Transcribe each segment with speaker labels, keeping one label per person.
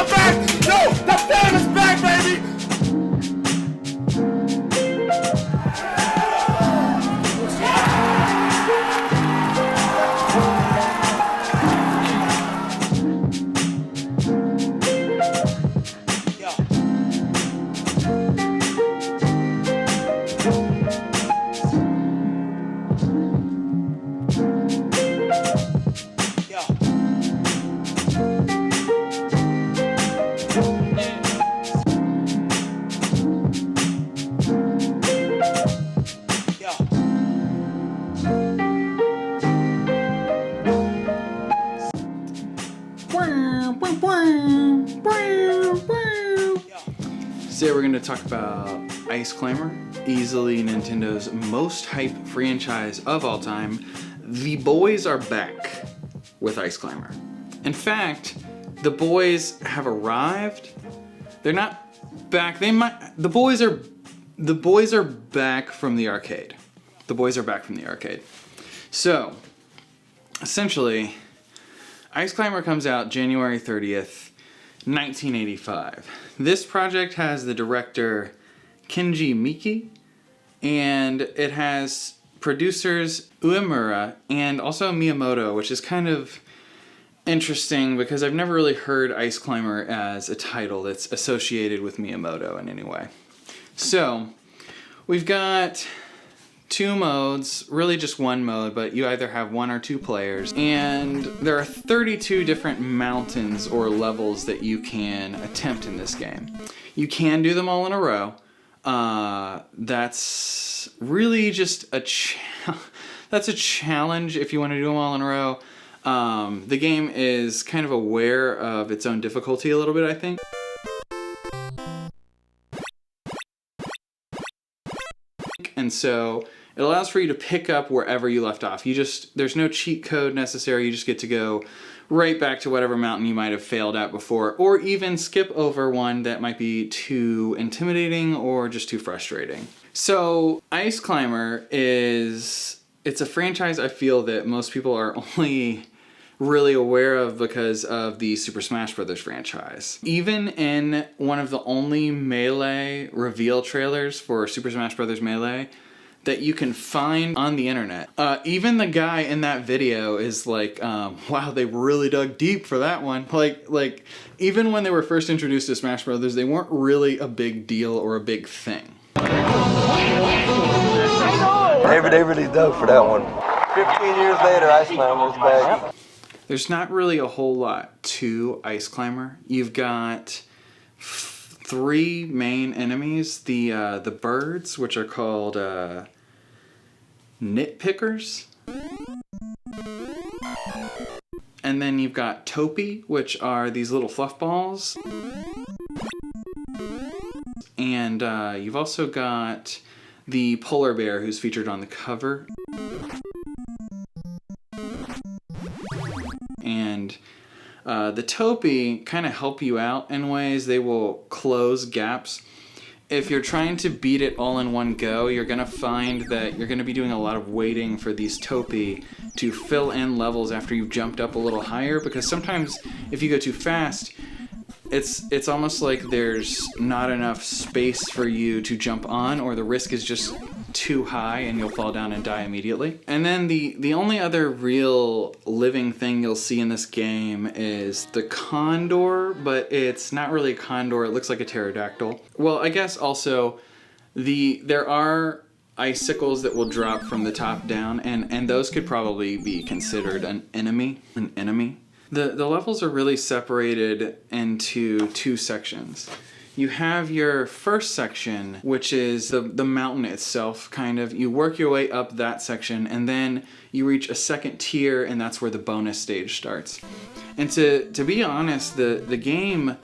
Speaker 1: are back! Yo, the fam is back, baby! Today we're going to talk about Ice Climber, easily Nintendo's most hyped franchise of all time. The boys are back with Ice Climber. In fact, the boys have arrived. They're not back. The boys are back from the arcade. The boys are back from the arcade. So, essentially, Ice Climber comes out January 30th, 1985. This project has the director Kenji Miki, and it has producers Uemura and also Miyamoto, which is kind of interesting because I've never really heard Ice Climber as a title that's associated with Miyamoto in any way. So, we've got two modes, really just one mode, but you either have one or two players, and there are 32 different mountains or levels that you can attempt in this game. You can do them all in a row. That's really just that's a challenge if you want to do them all in a row. The game is kind of aware of its own difficulty a little bit, I think. And so it allows for you to pick up wherever you left off. There's no cheat code necessary. You just get to go right back to whatever mountain you might have failed at before, or even skip over one that might be too intimidating or just too frustrating. So Ice Climber it's a franchise I feel that most people are only really aware of because of the Super Smash Bros. Franchise. Even in one of the only Melee reveal trailers for Super Smash Bros. Melee that you can find on the internet, even the guy in that video is like, wow, they really dug deep for that one. Like even when they were first introduced to Smash Bros., they weren't really a big deal or a big thing.
Speaker 2: They really dug for that one. 15 years later, Ice Climber's back.
Speaker 1: There's not really a whole lot to Ice Climber. You've got three main enemies. The birds, which are called nitpickers. And then you've got Topi, which are these little fluff balls. And you've also got the polar bear who's featured on the cover. And the Topi kind of help you out in ways. They will close gaps. If you're trying to beat it all in one go, you're going to find that you're going to be doing a lot of waiting for these Topi to fill in levels after you've jumped up a little higher, because sometimes if you go too fast, it's almost like there's not enough space for you to jump on, or the risk is just too high and you'll fall down and die immediately. And then the only other real living thing you'll see in this game is the condor, but it's not really a condor, it looks like a pterodactyl. Well, I guess also there are icicles that will drop from the top down, and those could probably be considered an enemy. The levels are really separated into two sections. You have your first section, which is the mountain itself, kind of. You work your way up that section, and then you reach a second tier, and that's where the bonus stage starts. And to be honest, the game,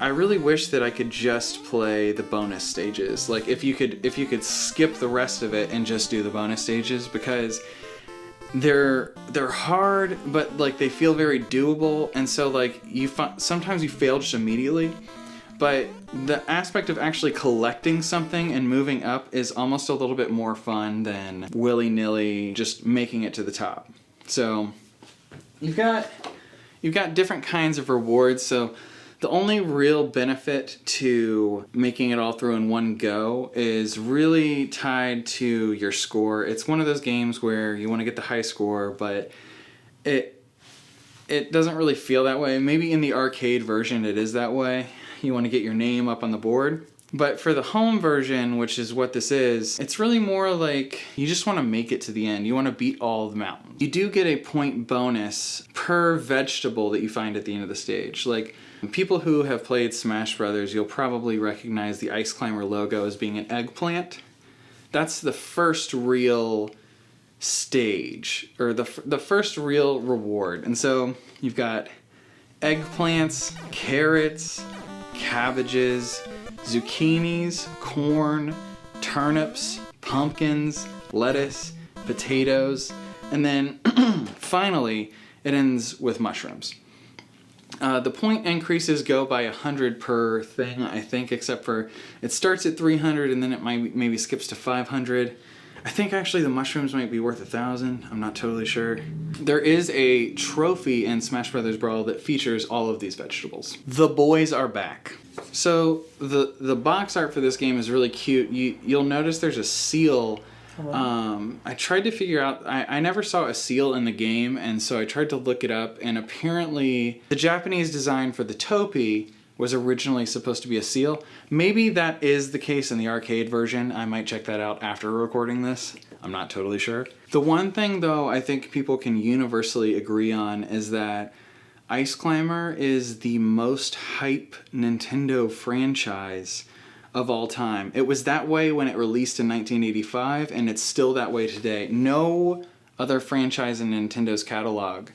Speaker 1: I really wish that I could just play the bonus stages. Like if you could skip the rest of it and just do the bonus stages, because they're hard, but like they feel very doable, and so like sometimes you fail just immediately. But the aspect of actually collecting something and moving up is almost a little bit more fun than willy-nilly just making it to the top. So you've got different kinds of rewards. So The only real benefit to making it all through in one go is really tied to your score. It's one of those games where you want to get the high score, but it doesn't really feel that way. Maybe in the arcade version it is that way. You want to get your name up on the board. But for the home version, which is what this is, it's really more like you just want to make it to the end. You want to beat all of the mountains. You do get a point bonus per vegetable that you find at the end of the stage. Like, people who have played Smash Brothers, you'll probably recognize the Ice Climber logo as being an eggplant. That's the first real stage, or the first real reward. And so you've got eggplants, carrots, cabbages, zucchinis, corn, turnips, pumpkins, lettuce, potatoes, and then finally it ends with mushrooms. The point increases go by 100 per thing, I think, except for it starts at 300 and then it maybe skips to 500. I think actually the mushrooms might be worth 1,000. I'm not totally sure. There is a trophy in Smash Bros. Brawl that features all of these vegetables. The boys are back. So the box art for this game is really cute. You'll notice there's a seal. I tried to figure out, I never saw a seal in the game, and so I tried to look it up, and apparently the Japanese design for the topi was originally supposed to be a seal. Maybe that is the case in the arcade version. I might check that out after recording this. I'm not totally sure. The one thing though I think people can universally agree on is that Ice Climber is the most hype Nintendo franchise of all time. It was that way when it released in 1985, and it's still that way today. No other franchise in Nintendo's catalog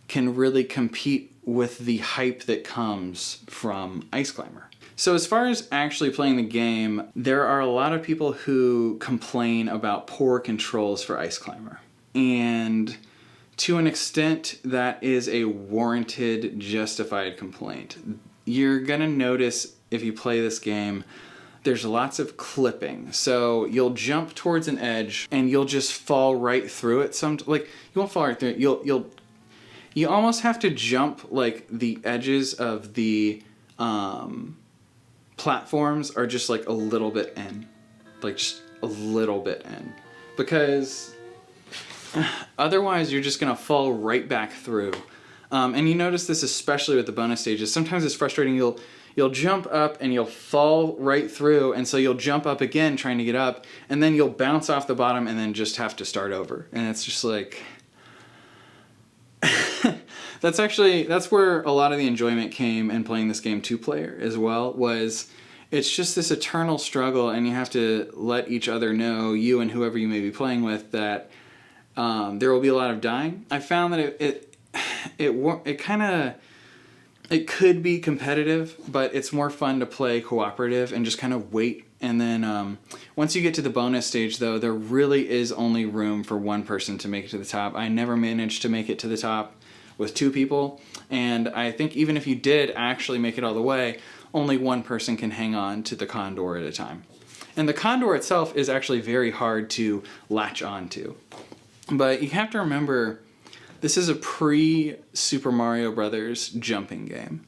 Speaker 1: can really compete with the hype that comes from Ice Climber. So as far as actually playing the game, there are a lot of people who complain about poor controls for Ice Climber. And to an extent, that is a warranted, justified complaint. You're gonna notice if you play this game, there's lots of clipping. So you'll jump towards an edge and you'll just fall right through it. You won't fall right through it. You almost have to jump like the edges of the platforms are just like a little bit in. Like just a little bit in. Because otherwise you're just gonna fall right back through. And you notice this especially with the bonus stages. Sometimes it's frustrating. You'll jump up and you'll fall right through, and so you'll jump up again trying to get up, and then you'll bounce off the bottom and then just have to start over. And it's just like... that's where a lot of the enjoyment came in playing this game two-player as well, was it's just this eternal struggle, and you have to let each other know, you and whoever you may be playing with, that there will be a lot of dying. I found that it could be competitive, but it's more fun to play cooperative and just kind of wait. And then once you get to the bonus stage, though, there really is only room for one person to make it to the top. I never managed to make it to the top with two people, and I think even if you did actually make it all the way, only one person can hang on to the condor at a time. And the condor itself is actually very hard to latch onto. But you have to remember, this is a pre-Super Mario Brothers jumping game.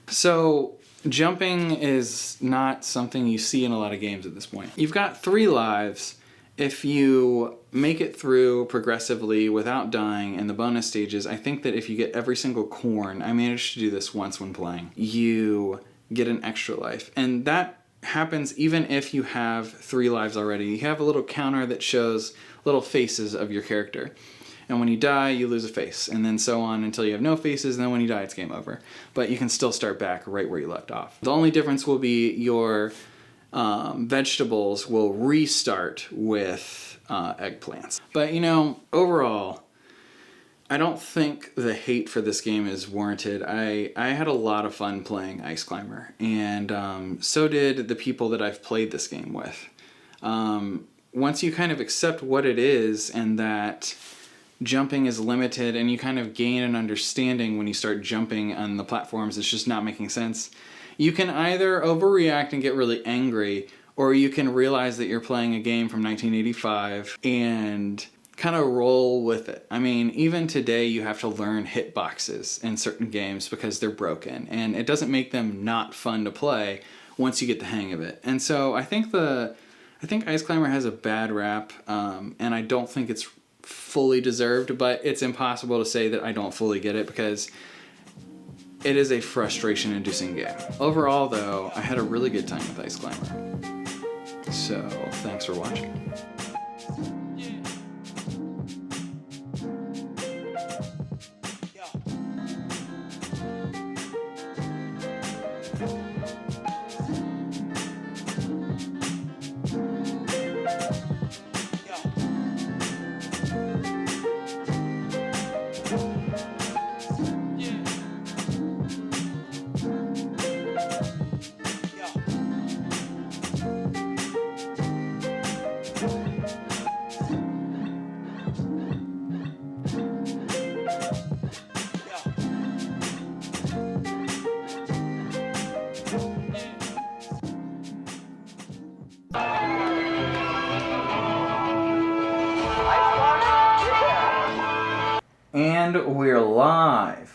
Speaker 1: So jumping is not something you see in a lot of games at this point. You've got 3 lives. If you make it through progressively without dying in the bonus stages, I think that if you get every single corn, I managed to do this once when playing, you get an extra life. And that happens even if you have 3 lives already. You have a little counter that shows little faces of your character. And when you die, you lose a face, and then so on until you have no faces, and then when you die, it's game over. But you can still start back right where you left off. The only difference will be your vegetables will restart with eggplants. But, you know, overall, I don't think the hate for this game is warranted. I had a lot of fun playing Ice Climber, and so did the people that I've played this game with. Once you kind of accept what it is, and that jumping is limited, and you kind of gain an understanding when you start jumping on the platforms, it's just not making sense. You can either overreact and get really angry, or you can realize that you're playing a game from 1985 and kind of roll with it. I mean, even today you have to learn hitboxes in certain games because they're broken, and it doesn't make them not fun to play once you get the hang of it. And so I think Ice Climber has a bad rap, and I don't think it's fully deserved, but it's impossible to say that I don't fully get it because it is a frustration-inducing game. Overall, though, I had a really good time with Ice Climber. So, thanks for watching. And we're live.